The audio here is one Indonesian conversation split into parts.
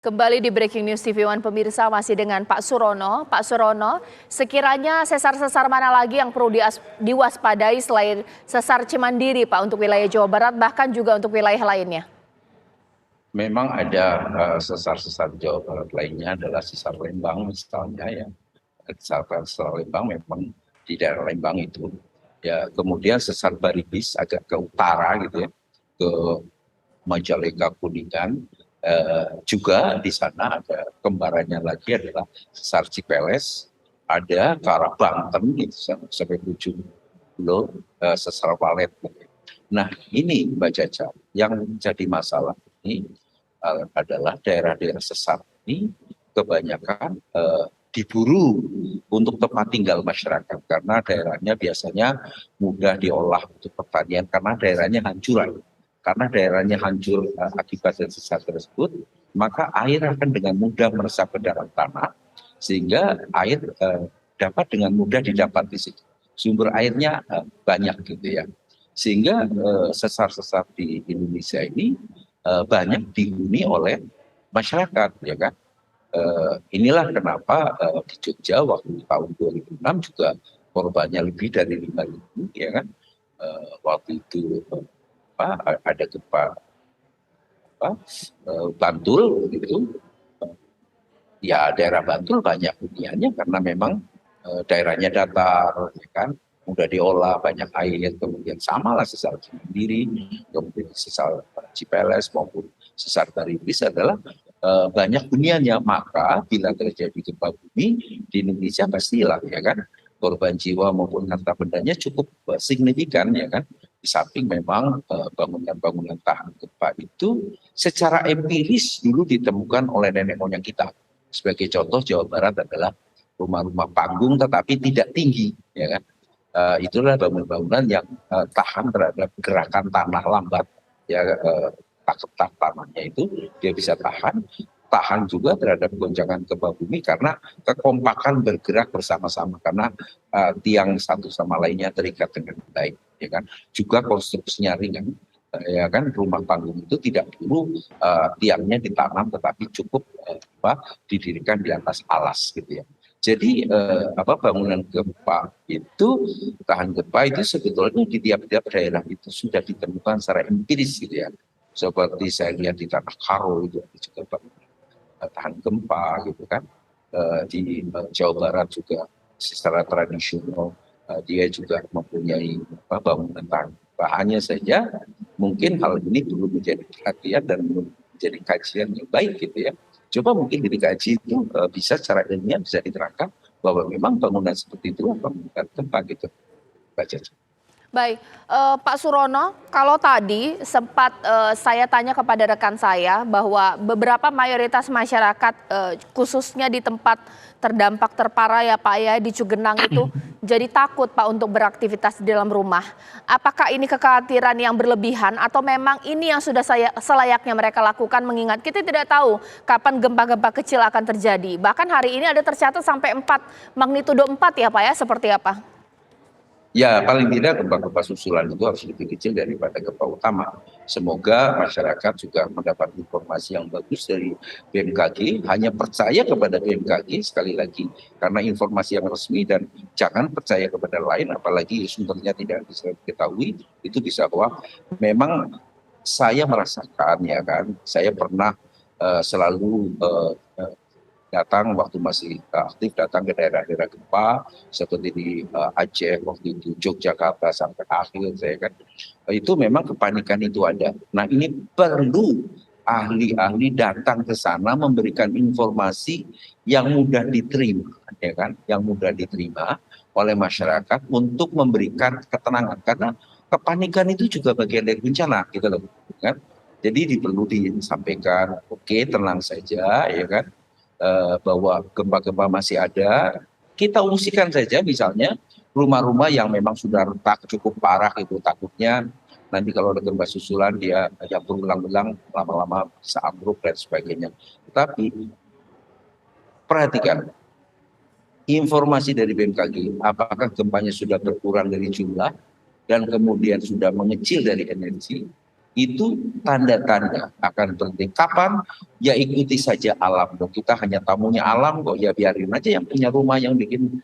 Kembali di Breaking News TV One pemirsa masih dengan Pak Surono. Pak Surono, sekiranya sesar-sesar mana lagi yang perlu diwaspadai selain sesar Cimandiri Pak untuk wilayah Jawa Barat bahkan juga untuk wilayah lainnya? Memang ada sesar-sesar Jawa Barat lainnya adalah sesar Lembang misalnya ya. Sesar Lembang memang di daerah Lembang itu. Ya, kemudian sesar Baribis agak ke utara gitu ya, ke Majalengka Kuningan. Juga di sana ada kembarannya lagi adalah sesar Cipeles, ada ke arah Banten itu sampai ujung sesar Walet. Nah ini Mbak Caca, yang jadi masalah ini adalah daerah-daerah sesar ini kebanyakan diburu untuk tempat tinggal masyarakat karena daerahnya biasanya mudah diolah untuk pertanian karena daerahnya hancuran. Karena daerahnya hancur akibat dari sesar tersebut, maka air akan dengan mudah meresap ke dalam tanah sehingga air dapat dengan mudah didapat di situ. Sumber airnya banyak gitu ya. Sehingga sesar-sesar di Indonesia ini banyak dihuni oleh masyarakat, ya kan? Inilah kenapa di Jogja waktu tahun 2006 juga korbannya lebih dari 5.000, ya kan? Waktu itu ada gempa Bantul gitu. Ya daerah Bantul banyak huniannya karena memang daerahnya datar, ya kan? Mudah diolah, banyak air, kemudian samalah sesar Cimandiri, kemudian sesar Cipeles maupun sesar Baribis adalah banyak huniannya. Maka bila terjadi gempa bumi di Indonesia pastilah ya kan korban jiwa maupun harta bendanya cukup signifikan ya kan. Di samping memang bangunan-bangunan tahan gempa itu secara empiris dulu ditemukan oleh nenek moyang kita. Sebagai contoh Jawa Barat adalah rumah-rumah panggung tetapi tidak tinggi, ya kan? Itulah bangunan-bangunan yang tahan terhadap gerakan tanah lambat, ya tak tanahnya itu dia bisa tahan juga terhadap goncangan gempa bumi karena kekompakan bergerak bersama-sama karena tiang satu sama lainnya terikat dengan baik, ya kan? Juga konstruksinya ringan. Ya kan rumah panggung itu tidak perlu tiangnya ditanam tetapi cukup didirikan di atas alas gitu ya. Jadi bangunan gempa itu tahan gempa itu sebetulnya di tiap-tiap daerah itu sudah ditemukan secara empiris gitu ya. Seperti saya lihat di Tanah Karo itu juga tahan gempa gitu kan. Di Jawa Barat juga secara tradisional dia juga mempunyai bangunan tahan gempa. Hanya saja mungkin hal ini perlu menjadi perhatian dan menjadi kajian yang baik gitu ya. Coba mungkin dikaji itu bisa secara ilmiah bisa diterangkan bahwa memang bangunan seperti itu bangunan gempa gitu. Baca. Baik, Pak Surono, kalau tadi sempat saya tanya kepada rekan saya bahwa beberapa mayoritas masyarakat khususnya di tempat terdampak terparah ya Pak ya di Cugenang itu jadi takut Pak untuk beraktivitas di dalam rumah. Apakah ini kekhawatiran yang berlebihan atau memang ini yang sudah selayaknya mereka lakukan mengingat kita tidak tahu kapan gempa-gempa kecil akan terjadi. Bahkan hari ini ada tercatat sampai 4 magnitudo 4 ya Pak ya, seperti apa? Ya, paling tidak gempa-gempa susulan itu harus lebih kecil daripada gempa utama. Semoga masyarakat juga mendapat informasi yang bagus dari BMKG. Hanya percaya kepada BMKG sekali lagi, karena informasi yang resmi dan jangan percaya kepada lain, apalagi sumbernya tidak bisa diketahui. Itu bisa wah, memang saya merasakan ya kan, saya pernah selalu datang waktu masih aktif datang ke daerah-daerah gempa seperti di Aceh waktu itu Yogyakarta sampai akhir saya kan itu memang kepanikan itu ada. Nah ini perlu ahli-ahli datang ke sana memberikan informasi yang mudah diterima, ya kan, yang mudah diterima oleh masyarakat untuk memberikan ketenangan karena kepanikan itu juga bagian dari bencana gitu loh, kan. Jadi perlu disampaikan, oke, tenang saja, ya kan. Bahwa gempa-gempa masih ada, kita ungsikan saja misalnya rumah-rumah yang memang sudah retak cukup parah itu takutnya nanti kalau ada gempa susulan dia yang berulang-ulang lama-lama bisa ambruk dan sebagainya. Tetapi perhatikan informasi dari BMKG, apakah gempanya sudah berkurang dari jumlah dan kemudian sudah mengecil dari energi itu tanda-tanda akan penting. Kapan? Ya ikuti saja alam dong. Kita hanya tamunya alam kok, ya biarin aja yang punya rumah yang bikin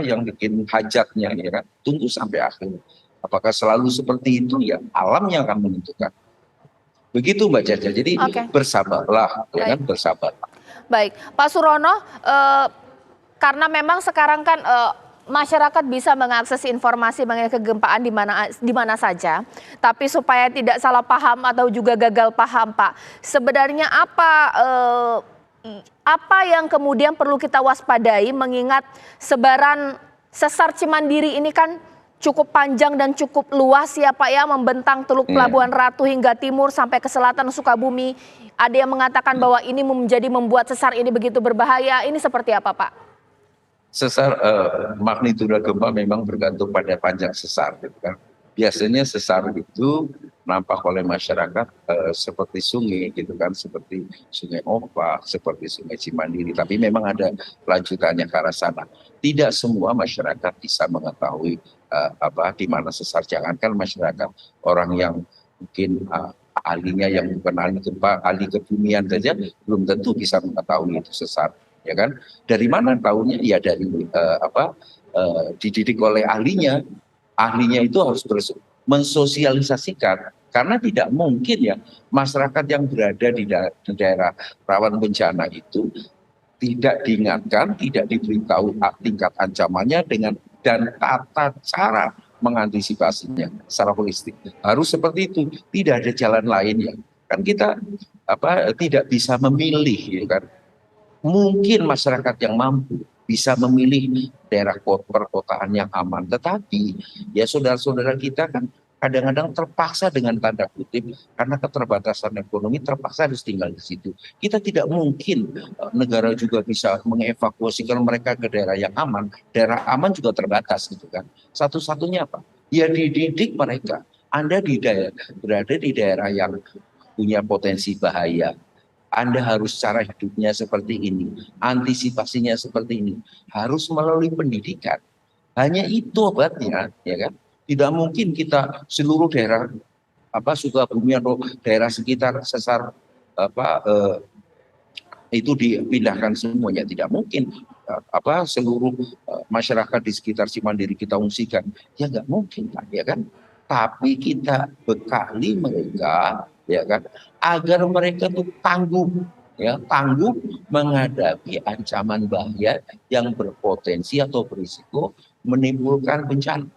yang bikin hajatnya, ya kan. Tunggu sampai akhir. Apakah selalu seperti itu? Ya alam yang akan menentukan. Begitu Mbak Caca. Jadi Oke. bersabarlah, ya kan, Baik. bersabar. Baik, Pak Surono, karena memang sekarang kan masyarakat bisa mengakses informasi mengenai kegempaan di mana saja, tapi supaya tidak salah paham atau juga gagal paham, Pak. Sebenarnya apa yang kemudian perlu kita waspadai mengingat sebaran sesar Cimandiri ini kan cukup panjang dan cukup luas ya Pak ya, membentang Teluk Pelabuhan Ratu hingga timur sampai ke selatan Sukabumi. Ada yang mengatakan bahwa ini membuat sesar ini begitu berbahaya. Ini seperti apa Pak? Sesar magnitudo gempa memang bergantung pada panjang sesar, gitu kan. Biasanya sesar itu nampak oleh masyarakat seperti sungai, gitu kan, seperti Sungai Opa, seperti Sungai Cimandiri. Tapi memang ada lanjutannya ke arah sana. Tidak semua masyarakat bisa mengetahui di mana sesar. Jangankan masyarakat, orang yang mungkin ahlinya yang bukan ahli gempa, ahli kebumian saja belum tentu bisa mengetahui itu sesar. Ya kan, dari mana tahunya? Ya dari dididik oleh ahlinya. Ahlinya itu harus terus mensosialisasikan, karena tidak mungkin ya masyarakat yang berada di daerah rawan bencana itu tidak diingatkan, tidak diberitahu tingkat ancamannya dan tata cara mengantisipasinya secara holistik. Harus seperti itu, tidak ada jalan lain ya. Kan kita tidak bisa memilih, ya kan. Mungkin masyarakat yang mampu bisa memilih daerah perkotaan yang aman, tetapi ya saudara-saudara kita kan kadang-kadang terpaksa dengan tanda kutip karena keterbatasan ekonomi terpaksa harus tinggal di situ. Kita tidak mungkin negara juga bisa mengevakuasikan mereka ke daerah yang aman. Daerah aman juga terbatas gitu kan. Satu-satunya apa? Ya dididik mereka. Anda berada di daerah yang punya potensi bahaya. Anda harus cara hidupnya seperti ini, antisipasinya seperti ini, harus melalui pendidikan. Hanya itu obatnya, ya kan? Tidak mungkin kita seluruh daerah Sukabumi atau daerah sekitar sesar itu dipindahkan semuanya, tidak mungkin. Seluruh masyarakat di sekitar Cimandiri kita ungsikan, ya nggak mungkin lah, ya kan? Tapi kita bekali mereka, ya kan, agar mereka tuh tangguh menghadapi ancaman bahaya yang berpotensi atau berisiko menimbulkan bencana.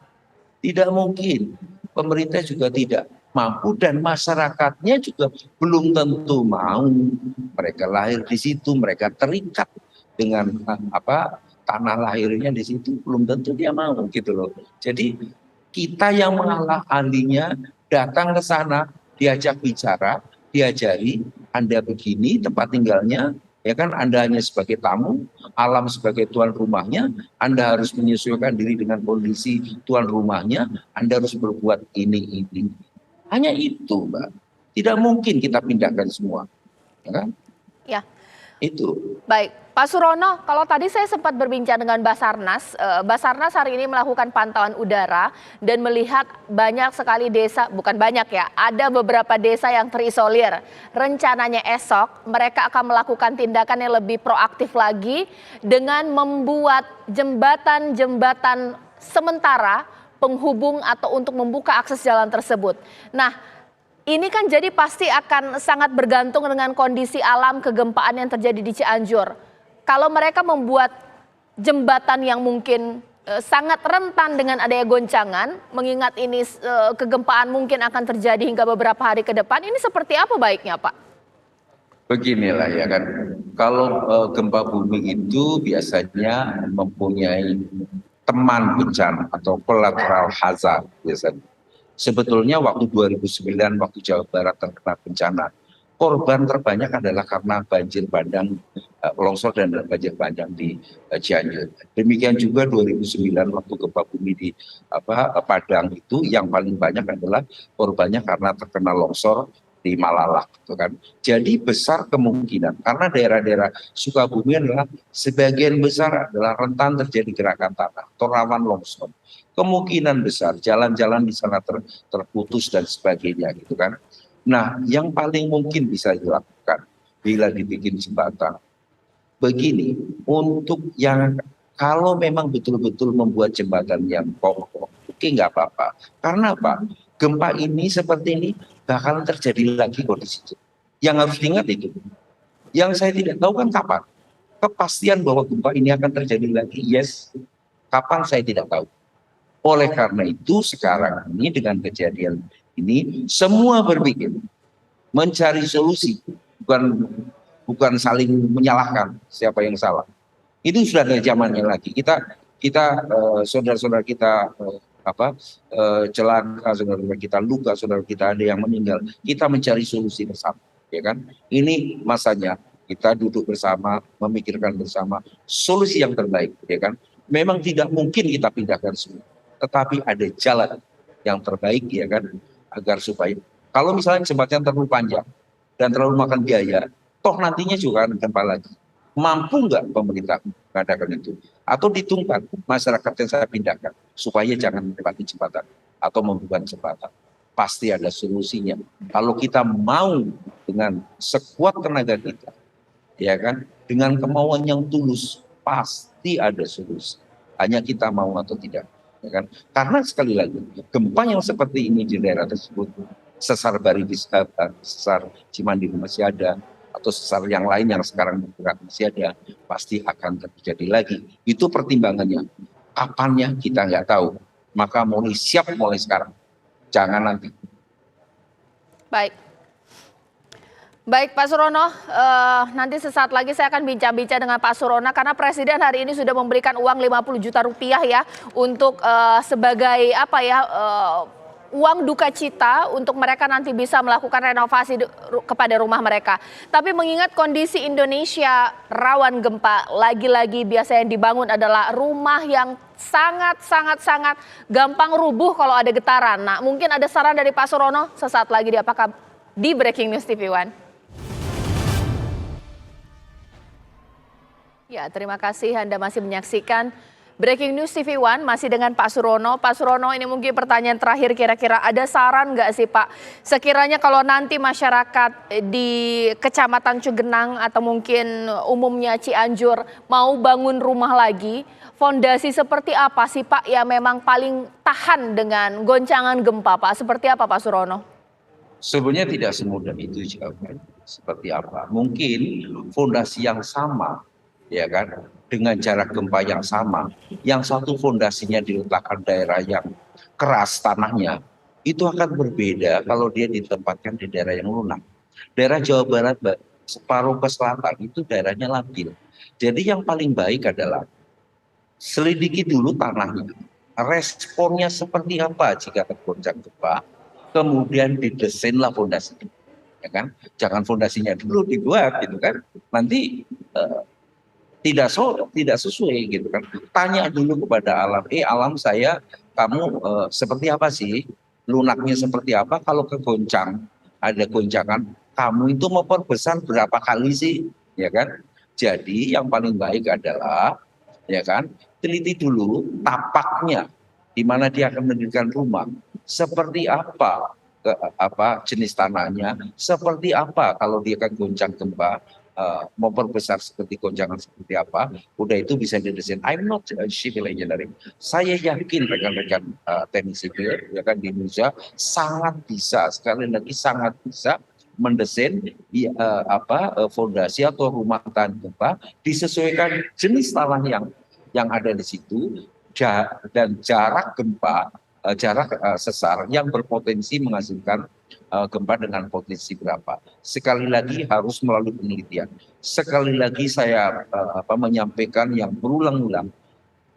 Tidak mungkin, pemerintah juga tidak mampu dan masyarakatnya juga belum tentu mau. Mereka lahir di situ, mereka terikat dengan tanah lahirnya di situ, belum tentu dia mau gitu loh. Jadi kita yang mengalah ahlinya datang ke sana, diajak bicara, diajari, Anda begini tempat tinggalnya, ya kan, Anda hanya sebagai tamu, alam sebagai tuan rumahnya, Anda harus menyesuaikan diri dengan kondisi tuan rumahnya, Anda harus berbuat ini. Hanya itu, Mbak. Tidak mungkin kita pindahkan semua, ya kan? Ya. Itu. Baik, Pak Surono, kalau tadi saya sempat berbincang dengan Basarnas, Basarnas hari ini melakukan pantauan udara dan melihat banyak sekali desa, bukan banyak ya, ada beberapa desa yang terisolir. Rencananya esok mereka akan melakukan tindakan yang lebih proaktif lagi dengan membuat jembatan-jembatan sementara penghubung atau untuk membuka akses jalan tersebut. Nah, ini kan jadi pasti akan sangat bergantung dengan kondisi alam kegempaan yang terjadi di Cianjur. Kalau mereka membuat jembatan yang mungkin sangat rentan dengan adanya goncangan, mengingat ini kegempaan mungkin akan terjadi hingga beberapa hari ke depan, ini seperti apa baiknya Pak? Beginilah ya kan, kalau gempa bumi itu biasanya mempunyai teman bencana atau collateral hazard biasanya. Sebetulnya waktu 2009 waktu Jawa Barat terkena bencana, korban terbanyak adalah karena banjir bandang, longsor dan banjir bandang di Cianjur. Demikian juga 2009 waktu gempa bumi di Padang itu yang paling banyak adalah korbannya karena terkena longsor di Malalak, gitu kan. Jadi besar kemungkinan karena daerah-daerah Sukabumi adalah sebagian besar adalah rentan terjadi gerakan tanah atau rawan longsor. Kemungkinan besar jalan-jalan di sana terputus dan sebagainya gitu kan. Nah, yang paling mungkin bisa dilakukan bila dibikin jembatan begini, untuk yang kalau memang betul-betul membuat jembatan yang kokoh, oke nggak apa-apa. Karena apa? Gempa ini seperti ini bakalan terjadi lagi kok di situ. Yang harus diingat itu. Yang saya tidak tahu kan kapan. Kepastian bahwa gempa ini akan terjadi lagi, yes. Kapan saya tidak tahu. Oleh karena itu sekarang ini dengan kejadian ini semua berpikir mencari solusi, bukan bukan saling menyalahkan siapa yang salah. Itu sudah dari zamannya lagi. Saudara-saudara kita celaka, saudara kita luka, saudara kita ada yang meninggal. Kita mencari solusi bersama, ya kan? Ini masanya kita duduk bersama, memikirkan bersama solusi yang terbaik, ya kan? Memang tidak mungkin kita pindahkan semua, tetapi ada jalan yang terbaik, ya kan? Agar supaya kalau misalnya jembatan terlalu panjang dan terlalu makan biaya, toh nantinya juga akan gempa lagi. Mampu nggak pemerintah mengadakan itu? Atau ditungkan masyarakat yang saya pindahkan supaya jangan melewati jembatan atau membuat jembatan. Pasti ada solusinya. Kalau kita mau dengan sekuat tenaga kita, ya kan, dengan kemauan yang tulus, pasti ada solusi. Hanya kita mau atau tidak, ya kan? Karena sekali lagi gempa yang seperti ini di daerah tersebut, sesar Baribis, sesar Cimandiri masih ada, atau sesar yang lain yang sekarang bergerak masih ada, pasti akan terjadi lagi. Itu pertimbangannya. Kapannya kita nggak tahu. Maka mulai siap mulai sekarang. Jangan nanti. Baik. Baik Pak Surono, nanti sesaat lagi saya akan bincang-bincang dengan Pak Surono karena Presiden hari ini sudah memberikan uang 50 juta rupiah ya untuk sebagai apa ya uang duka cita untuk mereka nanti bisa melakukan renovasi kepada rumah mereka. Tapi mengingat kondisi Indonesia rawan gempa, lagi-lagi biasa yang dibangun adalah rumah yang sangat gampang rubuh kalau ada getaran. Nah, mungkin ada saran dari Pak Surono sesaat lagi di Breaking News TV One. Ya, terima kasih Anda masih menyaksikan Breaking News TV One masih dengan Pak Surono. Pak Surono, ini mungkin pertanyaan terakhir, kira-kira ada saran nggak sih Pak? Sekiranya kalau nanti masyarakat di Kecamatan Cugenang atau mungkin umumnya Cianjur mau bangun rumah lagi, fondasi seperti apa sih Pak yang memang paling tahan dengan goncangan gempa Pak? Seperti apa Pak Surono? Sebenarnya tidak semudah itu jawabannya. Seperti apa? Mungkin fondasi yang sama, ya kan, dengan jarak gempa yang sama, yang satu fondasinya diletakkan daerah yang keras tanahnya, itu akan berbeda kalau dia ditempatkan di daerah yang lunak. Daerah Jawa Barat separuh ke selatan itu daerahnya labil. Jadi yang paling baik adalah selidiki dulu tanahnya, responnya seperti apa jika tergoncang gempa, kemudian didesainlah fondasinya, ya kan? Jangan fondasinya dulu dibuat, gitu kan? Nanti tidak sesuai, gitu kan? Tanya dulu kepada alam, alam saya, kamu seperti apa sih? Lunaknya seperti apa? Kalau kegoncang, ada goncangan, kamu itu memperbesar berapa kali sih, ya kan? Jadi yang paling baik adalah, ya kan, teliti dulu tapaknya, di mana dia akan mendirikan rumah, seperti apa jenis tanahnya, seperti apa kalau dia akan goncang gempa, memperbesar seperti goncangan seperti apa, udah itu bisa didesain. I'm not civil engineering. Saya yakin rekan-rekan teknik sipil, ya kan, di Indonesia sangat bisa, sekali lagi sangat bisa mendesain fondasi atau rumah tahan gempa disesuaikan jenis tanah yang ada di situ dan jarak gempa, jarak sesar yang berpotensi menghasilkan gempa dengan potensi berapa. Sekali lagi harus melalui penelitian. Sekali lagi saya menyampaikan yang berulang-ulang,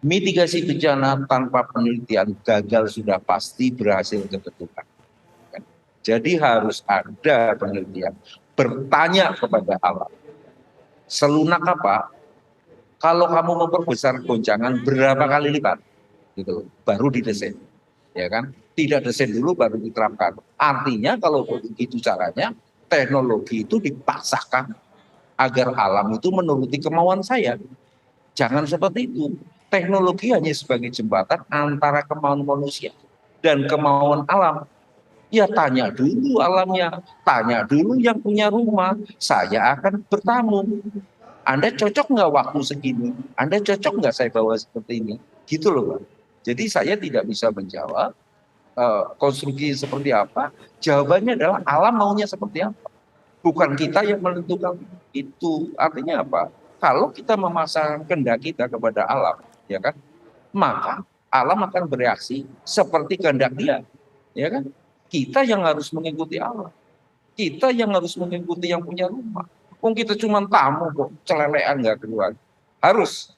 mitigasi bencana tanpa penelitian gagal sudah pasti, berhasil kebetulan. Jadi harus ada penelitian, bertanya kepada alam. Selunak apa? Kalau kamu memperbesar goncangan berapa kali lipat, gitu, baru didesain, ya kan? Tidak desain dulu baru diterapkan. Artinya kalau begitu caranya, teknologi itu dipaksakan agar alam itu menuruti kemauan saya. Jangan seperti itu. Teknologi hanya sebagai jembatan antara kemauan manusia dan kemauan alam. Ya tanya dulu alamnya, tanya dulu yang punya rumah. Saya akan bertamu. Anda cocok nggak waktu segini? Anda cocok nggak saya bawa seperti ini? Gitu loh, Pak. Jadi saya tidak bisa menjawab konstruksi seperti apa. Jawabannya adalah alam maunya seperti apa. Bukan kita yang menentukan itu. Artinya apa? Kalau kita memasang kehendak kita kepada alam, ya kan, maka alam akan bereaksi seperti kehendak dia, ya kan? Kita yang harus mengikuti alam. Kita yang harus mengikuti yang punya rumah. Wong kita cuma tamu kok, celelean nggak keluar. Harus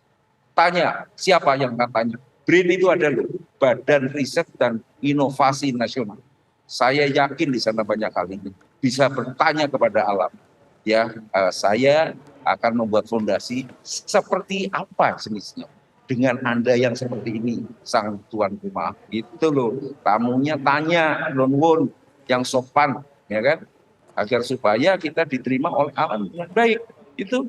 tanya siapa yang katanya. BRIN itu ada loh, Badan Riset dan Inovasi Nasional. Saya yakin di sana banyak hal ini. Bisa bertanya kepada alam. Ya, saya akan membuat fondasi seperti apa jenisnya. Dengan Anda yang seperti ini, sang tuan rumah, gitu loh. Tamunya tanya, non yang sopan, ya kan? Agar supaya kita diterima oleh alam dengan baik. Itu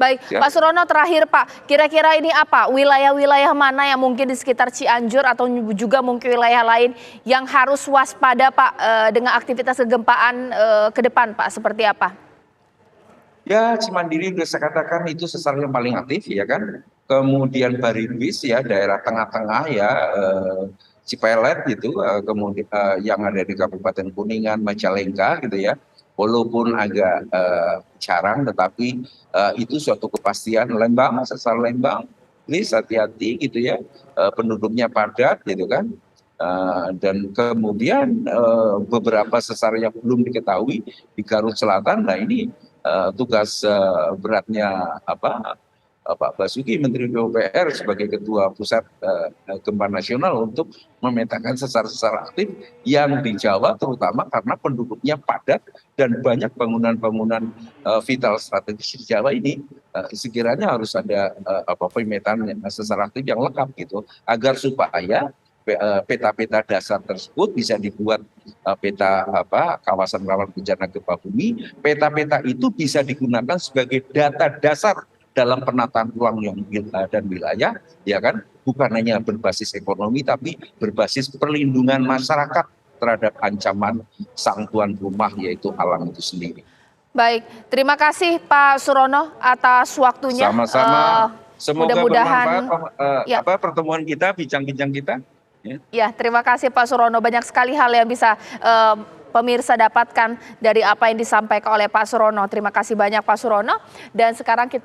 Baik, ya. Pak Surono terakhir Pak, kira-kira ini apa wilayah-wilayah mana yang mungkin di sekitar Cianjur atau juga mungkin wilayah lain yang harus waspada Pak dengan aktivitas kegempaan ke depan Pak, seperti apa? Ya, Cimandiri sudah saya katakan itu sesar yang paling aktif, ya kan. Kemudian Barinbis ya, daerah tengah-tengah ya, Cipelet gitu, kemudian yang ada di Kabupaten Kuningan, Majalengka gitu ya. Walaupun agak jarang, tetapi itu suatu kepastian. Lembang, sesar Lembang, please hati-hati gitu ya. Penduduknya padat gitu kan. Dan kemudian beberapa sesar yang belum diketahui di Garut Selatan. Nah ini tugas beratnya Pak Basuki Menteri PUPR sebagai Ketua Pusat Gempa Nasional untuk memetakan sesar-sesar aktif yang di Jawa, terutama karena penduduknya padat dan banyak bangunan-bangunan vital strategis di Jawa ini. Sekiranya harus ada pemetaan sesar aktif yang lengkap gitu, agar supaya peta-peta dasar tersebut bisa dibuat peta kawasan rawan bencana gempa bumi. Peta-peta itu bisa digunakan sebagai data dasar dalam penataan ruang dan wilayah, ya kan, bukan hanya berbasis ekonomi tapi berbasis perlindungan masyarakat terhadap ancaman sang tuan rumah yaitu alam itu sendiri. Baik, terima kasih Pak Surono atas waktunya. Sama-sama. Semoga Mudah-mudahan bermanfaat pertemuan kita, bincang-bincang kita. Ya, terima kasih Pak Surono. Banyak sekali hal yang bisa pemirsa dapatkan dari apa yang disampaikan oleh Pak Surono. Terima kasih banyak Pak Surono. Dan sekarang kita